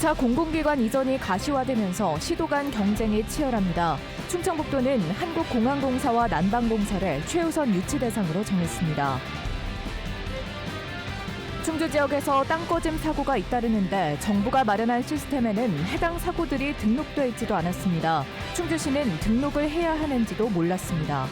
2차 공공기관 이전이 가시화되면서 시도 간 경쟁이 치열합니다. 충청북도는 한국공항공사와 난방공사를 최우선 유치 대상으로 정했습니다. 충주 지역에서 땅꺼짐 사고가 잇따르는데 정부가 마련한 시스템에는 해당 사고들이 등록돼 있지도 않았습니다. 충주시는 등록을 해야 하는지도 몰랐습니다.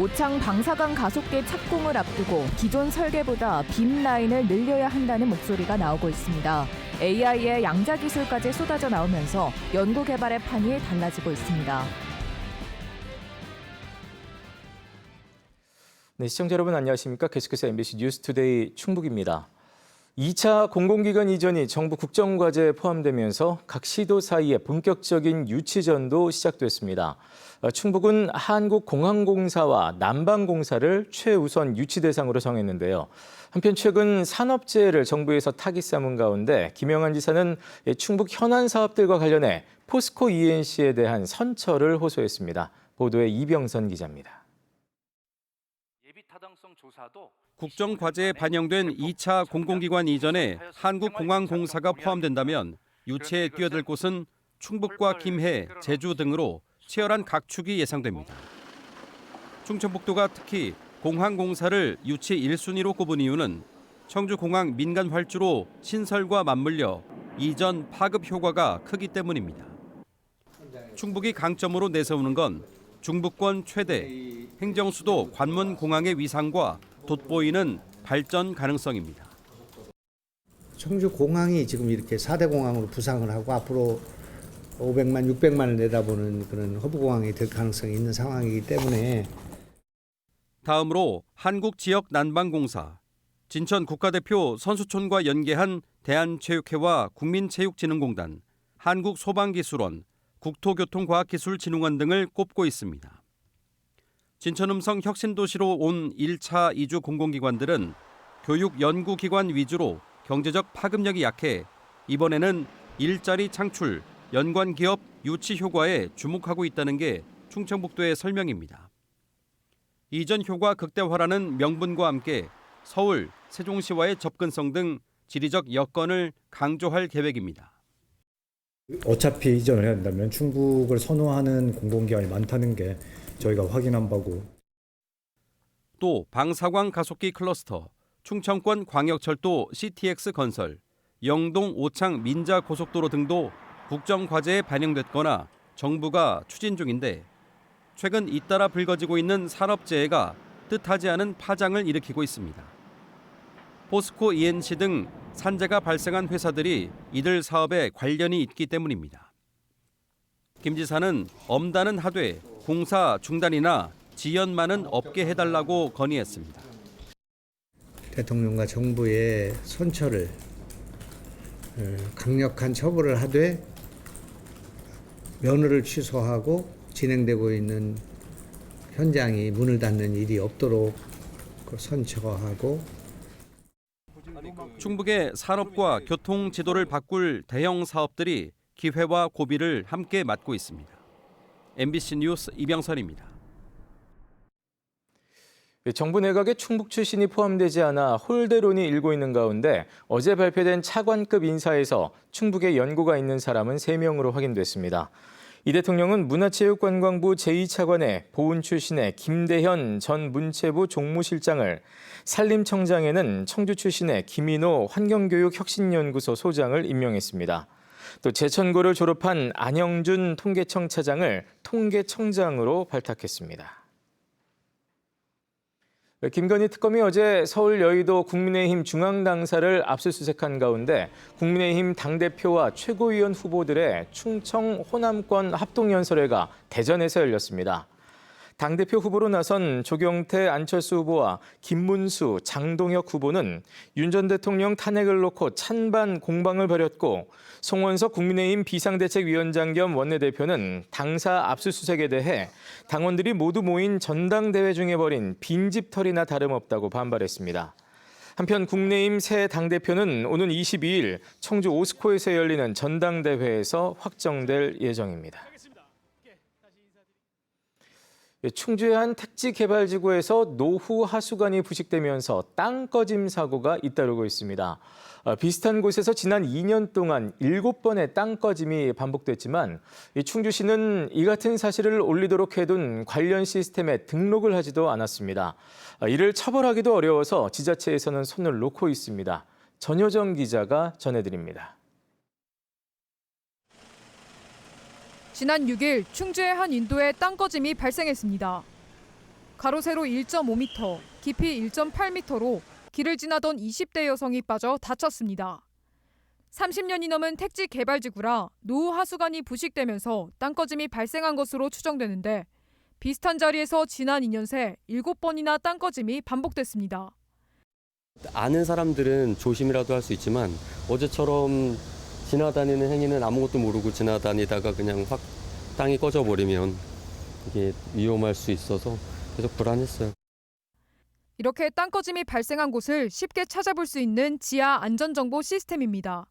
오창 방사강 가속기 착공을 앞두고 기존 설계보다 빔 라인을 늘려야 한다는 목소리가 나오고 있습니다. AI의 양자 기술까지 쏟아져 나오면서 연구 개발의 판이 달라지고 있습니다. 네, 시청자 여러분 안녕하십니까? 계속해서 MBC 뉴스투데이 충북입니다. 2차 공공기관 이전이 정부 국정과제에 포함되면서 각 시도 사이에 본격적인 유치전도 시작됐습니다. 충북은 한국공항공사와 난방공사를 최우선 유치 대상으로 정했는데요. 한편 최근 산업재해를 정부에서 타깃 삼은 가운데 김영한 지사는 충북 현안 사업들과 관련해 포스코 ENC에 대한 선처를 호소했습니다. 보도에 이병선 기자입니다. 국정과제에 반영된 2차 공공기관 이전에 한국공항공사가 포함된다면 유치에 뛰어들 곳은 충북과 김해, 제주 등으로 치열한 각축이 예상됩니다. 충청북도가 특히 공항공사를 유치 1순위로 꼽은 이유는 청주공항 민간 활주로 신설과 맞물려 이전 파급 효과가 크기 때문입니다. 충북이 강점으로 내세우는 건 중부권 최대, 행정수도 관문공항의 위상과 돋보이는 발전 가능성입니다. 청주공항이 지금 이렇게 4대 공항으로 부상을 하고 앞으로 500만, 600만을 내다보는 그런 허브공항이 될 가능성이 있는 상황이기 때문에 다음으로 한국지역난방공사, 진천 국가대표 선수촌과 연계한 대한체육회와 국민체육진흥공단, 한국소방기술원, 국토교통과학기술진흥원 등을 꼽고 있습니다. 진천음성 혁신도시로 온 1차 이주 공공기관들은 교육연구기관 위주로 경제적 파급력이 약해 이번에는 일자리 창출, 연관기업 유치 효과에 주목하고 있다는 게 충청북도의 설명입니다. 이전 효과 극대화라는 명분과 함께 서울, 세종시와의 접근성 등 지리적 여건을 강조할 계획입니다. 어차피 이전을 해야 한다면 충북을 선호하는 공공기관이 많다는 게 저희가 확인한 바고. 또 방사광 가속기 클러스터, 충청권 광역철도 CTX 건설, 영동 오창 민자 고속도로 등도 국정과제에 반영됐거나 정부가 추진 중인데 최근 잇따라 불거지고 있는 산업재해가 뜻하지 않은 파장을 일으키고 있습니다. 포스코 ENC 등 산재가 발생한 회사들이 이들 사업에 관련이 있기 때문입니다. 김 지사는 엄단은 하되 공사 중단이나 지연만은 없게 해달라고 건의했습니다. 대통령과 정부의 선처를 강력한 처벌을 하되 면허를 취소하고 진행되고 있는 현장이 문을 닫는 일이 없도록 선처하고 충북의 산업과 교통 지도를 바꿀 대형 사업들이 기회와 고비를 함께 맞고 있습니다. MBC 뉴스 이병선입니다. 정부 내각에 충북 출신이 포함되지 않아 홀대론이 일고 있는 가운데 어제 발표된 차관급 인사에서 충북에 연고가 있는 사람은 3명으로 확인됐습니다. 이 대통령은 문화체육관광부 제2차관에 보훈 출신의 김대현 전 문체부 종무실장을, 산림청장에는 청주 출신의 김인호 환경교육혁신연구소 소장을 임명했습니다. 또 제천고를 졸업한 안영준 통계청 차장을 통계청장으로 발탁했습니다. 김건희 특검이 어제 서울 여의도 국민의힘 중앙당사를 압수수색한 가운데 국민의힘 당대표와 최고위원 후보들의 충청 호남권 합동연설회가 대전에서 열렸습니다. 당대표 후보로 나선 조경태, 안철수 후보와 김문수, 장동혁 후보는 윤 전 대통령 탄핵을 놓고 찬반 공방을 벌였고 송원석 국민의힘 비상대책위원장 겸 원내대표는 당사 압수수색에 대해 당원들이 모두 모인 전당대회 중에 벌인 빈집털이나 다름없다고 반발했습니다. 한편 국민의힘 새 당대표는 오는 22일 청주 오스코에서 열리는 전당대회에서 확정될 예정입니다. 충주의 한 택지 개발지구에서 노후 하수관이 부식되면서 땅 꺼짐 사고가 잇따르고 있습니다. 비슷한 곳에서 지난 2년 동안 7번의 땅 꺼짐이 반복됐지만 이 충주시는 이 같은 사실을 올리도록 해둔 관련 시스템에 등록을 하지도 않았습니다. 이를 처벌하기도 어려워서 지자체에서는 손을 놓고 있습니다. 전효정 기자가 전해드립니다. 지난 6일 충주의 한 인도에 땅 꺼짐이 발생했습니다. 가로 세로 1.5m, 깊이 1.8m로 길을 지나던 20대 여성이 빠져 다쳤습니다. 30년이 넘은 택지 개발지구라 노후 하수관이 부식되면서 땅 꺼짐이 발생한 것으로 추정되는데 비슷한 자리에서 지난 2년 새 7번이나 땅 꺼짐이 반복됐습니다. 아는 사람들은 조심이라도 할 수 있지만 어제처럼 지나다니는 행위는 아무것도 모르고 지나다니다가 그냥 확 땅이 꺼져버리면 이게 위험할 수 있어서 계속 불안했어요. 이렇게 땅 꺼짐이 발생한 곳을 쉽게 찾아볼 수 있는 지하 안전정보 시스템입니다.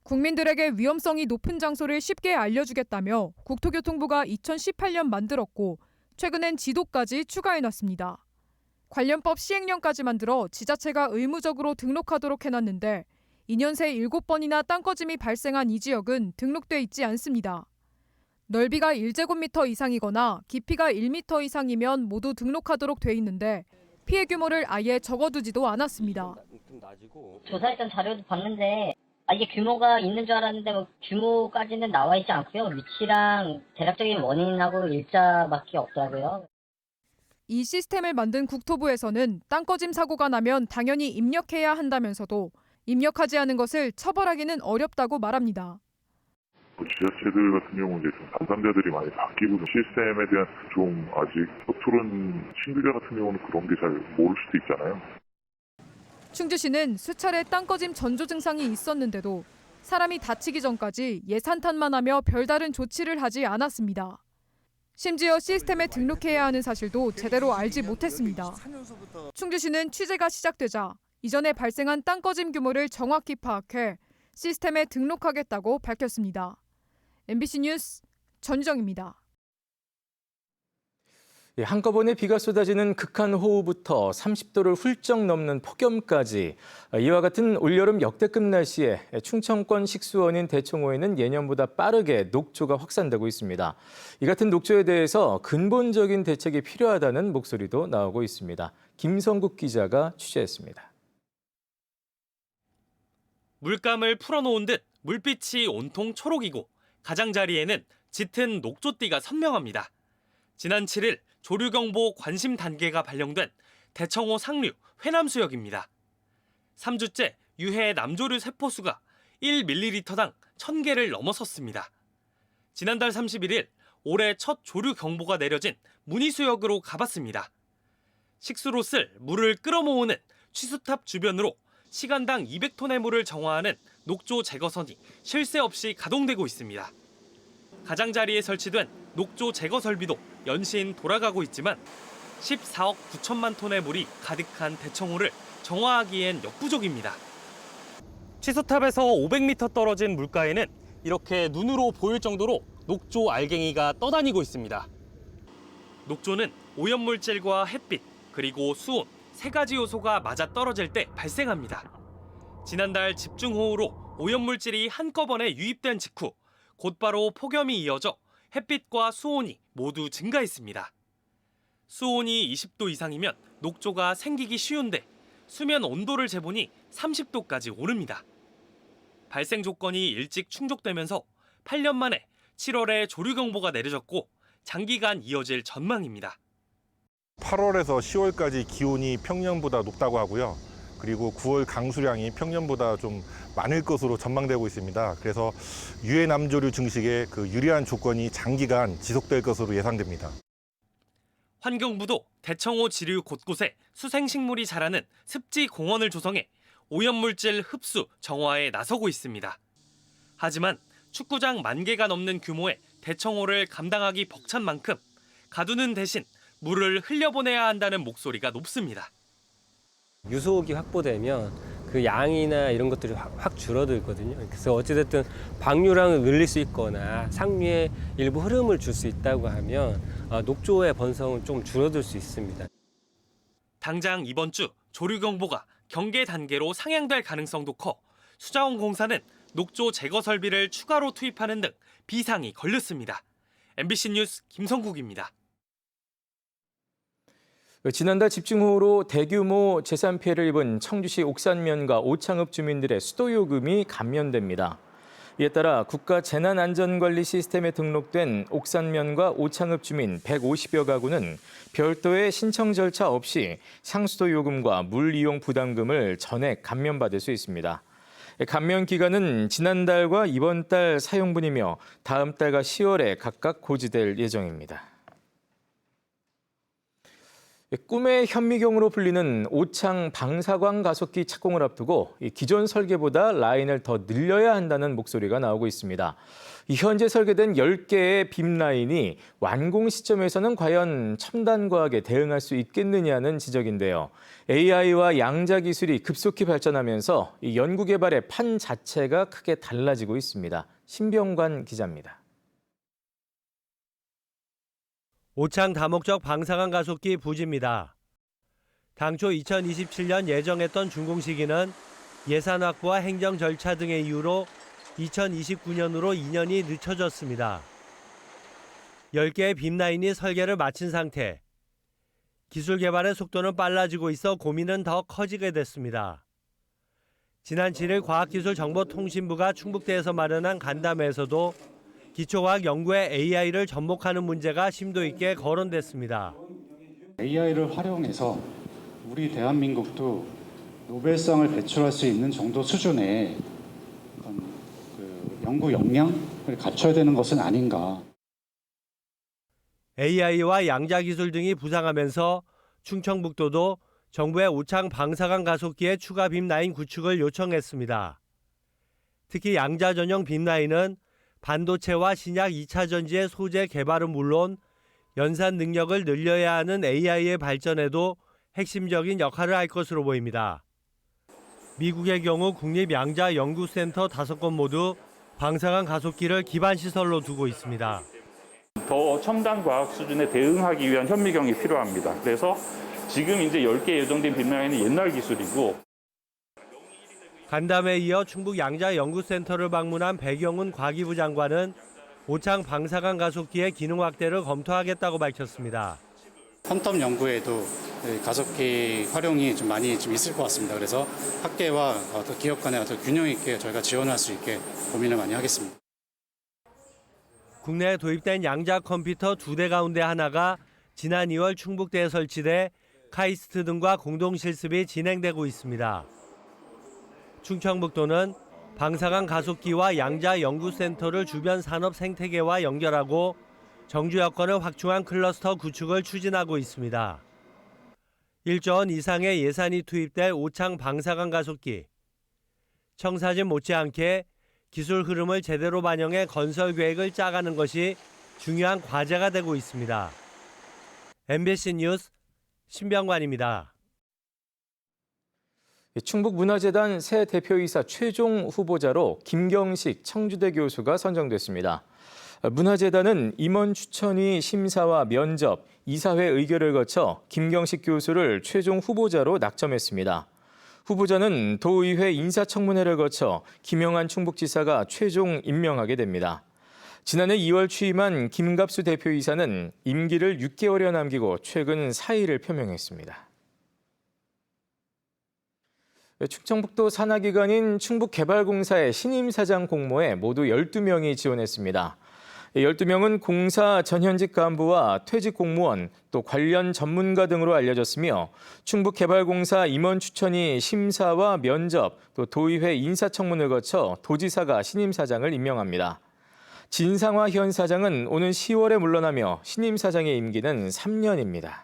국민들에게 위험성이 높은 장소를 쉽게 알려주겠다며 국토교통부가 2018년 만들었고 최근엔 지도까지 추가해놨습니다. 관련법 시행령까지 만들어 지자체가 의무적으로 등록하도록 해놨는데 2년 새 7번이나 땅 꺼짐이 발생한 이 지역은 등록돼 있지 않습니다. 넓이가 1제곱미터 이상이거나 깊이가 1m 이상이면 모두 등록하도록 돼 있는데 피해 규모를 아예 적어두지도 않았습니다. 조사했던 자료도 봤는데 이게 규모가 있는 줄 알았는데 뭐 규모까지는 나와 있지 않고요. 위치랑 대략적인 원인하고 일자밖에 없더라고요. 이 시스템을 만든 국토부에서는 땅 꺼짐 사고가 나면 당연히 입력해야 한다면서도 입력하지 않은 것을 처벌하기는 어렵다고 말합니다. 지자체들 같은 경우 이제 좀 담당자들이 많이 바뀌고 시스템에 대한 좀 아직 서투른 신규자 같은 경우는 그런 게 잘 모를 수도 있잖아요. 충주시는 수차례 땅 꺼짐 전조 증상이 있었는데도 사람이 다치기 전까지 예산탄만 하며 별다른 조치를 하지 않았습니다. 심지어 시스템에 등록해야 하는 사실도 제대로 알지 못했습니다. 충주시는 취재가 시작되자 이전에 발생한 땅 꺼짐 규모를 정확히 파악해 시스템에 등록하겠다고 밝혔습니다. MBC 뉴스 전유정입니다. 한꺼번에 비가 쏟아지는 극한 호우부터 30도를 훌쩍 넘는 폭염까지 이와 같은 올여름 역대급 날씨에 충청권 식수원인 대청호에는 예년보다 빠르게 녹조가 확산되고 있습니다. 이 같은 녹조에 대해서 근본적인 대책이 필요하다는 목소리도 나오고 있습니다. 김성국 기자가 취재했습니다. 물감을 풀어놓은 듯 물빛이 온통 초록이고 가장자리에는 짙은 녹조띠가 선명합니다. 지난 7일 조류경보 관심 단계가 발령된 대청호 상류 회남수역입니다. 3주째 유해 남조류 세포수가 1ml당 1000개를 넘어섰습니다. 지난달 31일 올해 첫 조류경보가 내려진 문희수역으로 가봤습니다. 식수로 쓸 물을 끌어모으는 취수탑 주변으로 시간당 200톤의 물을 정화하는 녹조 제거선이 쉴 새 없이 가동되고 있습니다. 가장자리에 설치된 녹조 제거 설비도 연신 돌아가고 있지만 14억 9천만 톤의 물이 가득한 대청호를 정화하기엔 역부족입니다. 취수탑에서 500m 떨어진 물가에는 이렇게 눈으로 보일 정도로 녹조 알갱이가 떠다니고 있습니다. 녹조는 오염물질과 햇빛 그리고 수온 세 가지 요소가 맞아떨어질 때 발생합니다. 지난달 집중호우로 오염물질이 한꺼번에 유입된 직후 곧바로 폭염이 이어져 햇빛과 수온이 모두 증가했습니다. 수온이 20도 이상이면 녹조가 생기기 쉬운데 수면 온도를 재보니 30도까지 오릅니다. 발생 조건이 일찍 충족되면서 8년 만에 7월에 조류경보가 내려졌고 장기간 이어질 전망입니다. 8월에서 10월까지 기온이 평년보다 높다고 하고요. 그리고 9월 강수량이 평년보다 좀 많을 것으로 전망되고 있습니다. 그래서 유해 남조류 증식에 유리한 조건이 장기간 지속될 것으로 예상됩니다. 환경부도 대청호 지류 곳곳에 수생식물이 자라는 습지 공원을 조성해 오염물질 흡수 정화에 나서고 있습니다. 하지만 축구장 10,000개가 넘는 규모의 대청호를 감당하기 벅찬 만큼 가두는 대신 물을 흘려보내야 한다는 목소리가 높습니다. 유속이 확보되면 그 양이나 이런 것들이 확 줄어들거든요. 그래서 어찌됐든 방류량을 늘릴 수 있거나 상류의 일부 흐름을 줄 수 있다고 하면 녹조의 번성은 좀 줄어들 수 있습니다. 당장 이번 주 조류경보가 경계 단계로 상향될 가능성도 커 수자원공사는 녹조 제거 설비를 추가로 투입하는 등 비상이 걸렸습니다. MBC 뉴스 김성국입니다. 지난달 집중호우로 대규모 재산 피해를 입은 청주시 옥산면과 오창읍 주민들의 수도요금이 감면됩니다. 이에 따라 국가재난안전관리 시스템에 등록된 옥산면과 오창읍 주민 150여 가구는 별도의 신청 절차 없이 상수도 요금과 물 이용 부담금을 전액 감면받을 수 있습니다. 감면 기간은 지난달과 이번 달 사용분이며 다음 달과 10월에 각각 고지될 예정입니다. 꿈의 현미경으로 불리는 오창 방사광 가속기 착공을 앞두고 기존 설계보다 라인을 더 늘려야 한다는 목소리가 나오고 있습니다. 현재 설계된 10개의 빔 라인이 완공 시점에서는 과연 첨단 과학에 대응할 수 있겠느냐는 지적인데요. AI와 양자 기술이 급속히 발전하면서 이 연구 개발의 판 자체가 크게 달라지고 있습니다. 신병관 기자입니다. 오창 다목적 방사광 가속기 부지입니다. 당초 2027년 예정했던 준공 시기는 예산 확보와 행정 절차 등의 이유로 2029년으로 2년이 늦춰졌습니다. 10개의 빔라인이 설계를 마친 상태. 기술 개발의 속도는 빨라지고 있어 고민은 더 커지게 됐습니다. 지난 7일 과학기술정보통신부가 충북대에서 마련한 간담회에서도 기초과학 연구에 AI를 접목하는 문제가 심도 있게 거론됐습니다. AI를 활용해서 우리 대한민국도 노벨상을 배출할 수 있는 정도 수준의 연구 역량을 갖춰야 되는 것은 아닌가. AI와 양자 기술 등이 부상하면서 충청북도도 정부의 오창 방사광 가속기의 추가 빔라인 구축을 요청했습니다. 특히 양자 전용 빔라인은 반도체와 신약 2차 전지의 소재 개발은 물론 연산 능력을 늘려야 하는 AI의 발전에도 핵심적인 역할을 할 것으로 보입니다. 미국의 경우 국립양자연구센터 5곳 모두 방사광 가속기를 기반 시설로 두고 있습니다. 더 첨단 과학 수준에 대응하기 위한 현미경이 필요합니다. 그래서 지금 이제 10개 예정된 빔라인은 옛날 기술이고. 간담회에 이어 충북 양자연구센터를 방문한 백영훈 과기부 장관은 오창 방사광 가속기의 기능 확대를 검토하겠다고 밝혔습니다. 퀀텀 연구에도 가속기 활용이 좀 많이 있을 것 같습니다. 그래서 학계와 기업 간의 균형 있게 저희가 지원할 수 있게 고민을 많이 하겠습니다. 국내에 도입된 양자 컴퓨터 2대 가운데 하나가 지난 2월 충북대에 설치돼 카이스트 등과 공동 실습이 진행되고 있습니다. 충청북도는 방사광 가속기와 양자 연구센터를 주변 산업 생태계와 연결하고 정주 여건을 확충한 클러스터 구축을 추진하고 있습니다. 1조 원 이상의 예산이 투입될 오창 방사광 가속기. 청사진 못지않게 기술 흐름을 제대로 반영해 건설 계획을 짜가는 것이 중요한 과제가 되고 있습니다. MBC 뉴스 신병관입니다. 충북문화재단 새 대표이사 최종 후보자로 김경식 청주대 교수가 선정됐습니다. 문화재단은 임원 추천위 심사와 면접, 이사회 의결을 거쳐 김경식 교수를 최종 후보자로 낙점했습니다. 후보자는 도의회 인사청문회를 거쳐 김영한 충북지사가 최종 임명하게 됩니다. 지난해 2월 취임한 김갑수 대표이사는 임기를 6개월여 남기고 최근 사의를 표명했습니다. 충청북도 산하기관인 충북개발공사의 신임 사장 공모에 모두 12명이 지원했습니다. 12명은 공사 전현직 간부와 퇴직 공무원, 또 관련 전문가 등으로 알려졌으며 충북개발공사 임원 추천이 심사와 면접, 또 도의회 인사청문을 거쳐 도지사가 신임 사장을 임명합니다. 진상화 현 사장은 오는 10월에 물러나며 신임 사장의 임기는 3년입니다.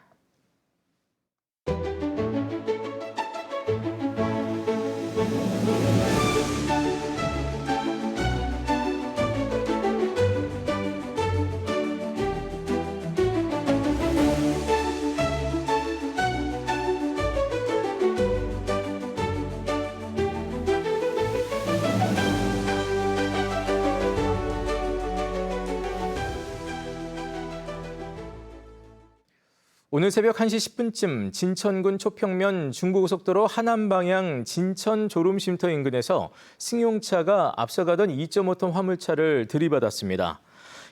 오늘 새벽 1시 10분쯤 진천군 초평면 중부고속도로 하남 방향 진천 졸음쉼터 인근에서 승용차가 앞서가던 2.5톤 화물차를 들이받았습니다.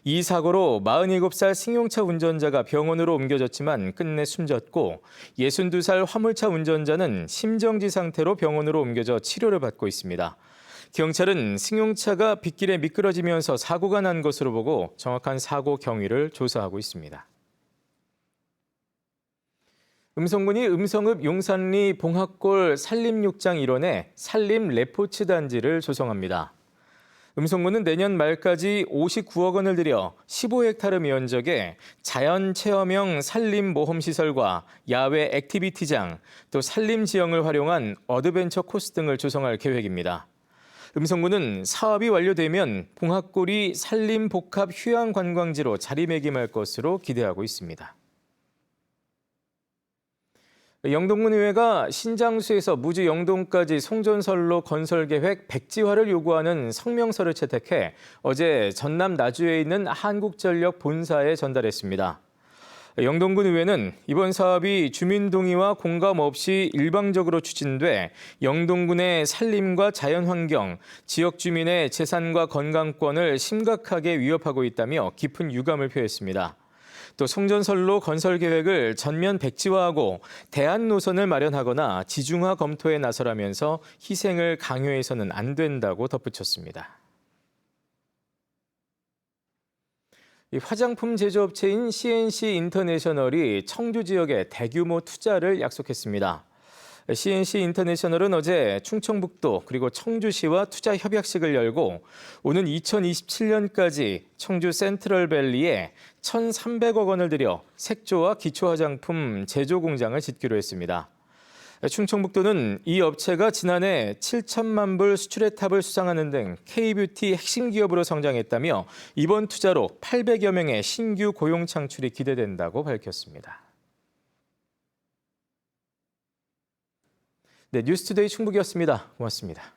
이 사고로 47살 승용차 운전자가 병원으로 옮겨졌지만 끝내 숨졌고 62살 화물차 운전자는 심정지 상태로 병원으로 옮겨져 치료를 받고 있습니다. 경찰은 승용차가 빗길에 미끄러지면서 사고가 난 것으로 보고 정확한 사고 경위를 조사하고 있습니다. 음성군이 음성읍 용산리 봉합골 산림6장 일원에 산림 레포츠 단지를 조성합니다. 음성군은 내년 말까지 59억 원을 들여 15헥타르 면적에 자연 체험형 산림 모험 시설과 야외 액티비티장, 또 산림 지형을 활용한 어드벤처 코스 등을 조성할 계획입니다. 음성군은 사업이 완료되면 봉합골이 산림 복합 휴양 관광지로 자리매김할 것으로 기대하고 있습니다. 영동군의회가 신장수에서 무주 영동까지 송전선로 건설 계획 백지화를 요구하는 성명서를 채택해 어제 전남 나주에 있는 한국전력 본사에 전달했습니다. 영동군의회는 이번 사업이 주민 동의와 공감 없이 일방적으로 추진돼 영동군의 산림과 자연환경, 지역 주민의 재산과 건강권을 심각하게 위협하고 있다며 깊은 유감을 표했습니다. 또 송전선로 건설 계획을 전면 백지화하고 대안 노선을 마련하거나 지중화 검토에 나서라면서 희생을 강요해서는 안 된다고 덧붙였습니다. 화장품 제조업체인 CNC 인터내셔널이 청주 지역에 대규모 투자를 약속했습니다. CNC 인터내셔널은 어제 충청북도 그리고 청주시와 투자 협약식을 열고 오는 2027년까지 청주 센트럴밸리에 1,300억 원을 들여 색조와 기초 화장품 제조 공장을 짓기로 했습니다. 충청북도는 이 업체가 지난해 7천만 불 수출의 탑을 수상하는 등 K뷰티 핵심 기업으로 성장했다며 이번 투자로 800여 명의 신규 고용 창출이 기대된다고 밝혔습니다. 네, 뉴스투데이 충북이었습니다. 고맙습니다.